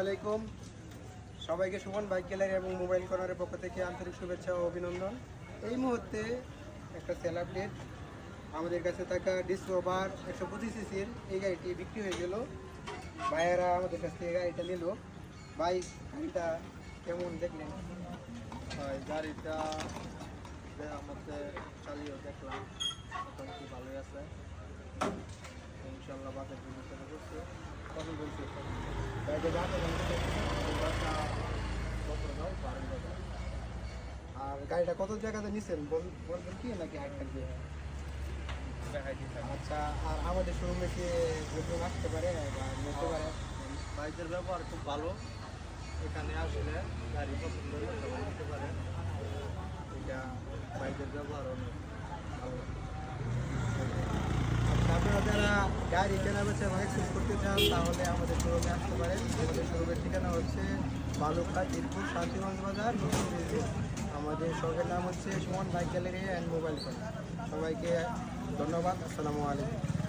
আলাইকুম। সবাইকে Suman bike gallery এবং মোবাইল কর্নারের পক্ষ থেকে আন্তরিক শুভেচ্ছা ও অভিনন্দন। এই মুহূর্তে একটা সেল আপডেট, আমাদের কাছে থাকা ডিসকভার 125 সিসির এই গাড়িটি বিক্রি হয়ে গেল। ভাইয়েরা আমাদের কাছ থেকে গাড়িটা নিল। ভাই, গাড়িটা কেমন দেখলেন? গাড়িটা আমাদের চালিয়েও দেখলাম, মোটামুটি ভালোই আছে। ইনশাল্লাহ বাজার বিবেচনা করছে। কত বলছে আর গাড়িটা কত জায়গাতে নিছেন বলবেন কি, নাকি হাইট থাকবে? আচ্ছা, আর আমাদের শোরুমে কি লোকজন আসতে পারে বা নিতে পারে? বাইকের ব্যবহার খুব ভালো। এখানে আসলে গাড়ি পছন্দ হলে সবাই নিতে পারে। এটা বাইকের ব্যবহার অনেক ভালো। আচ্ছা, আপনারা যারা গাড়ি কেনা বেচা এবং এক্সচেঞ্জ করতে চান তাহলে আমাদের শোরুমে আসতে পারেন। আমাদের শোরুমের ঠিকানা হচ্ছে বালুকা, তিরপুর, শান্তিগঞ্জ বাজার, নতুন ব্রিজ। আমাদের শপের নাম হচ্ছে Suman bike gallery and mobile corner. সবাইকে ধন্যবাদ। আসসালামু আলাইকুম।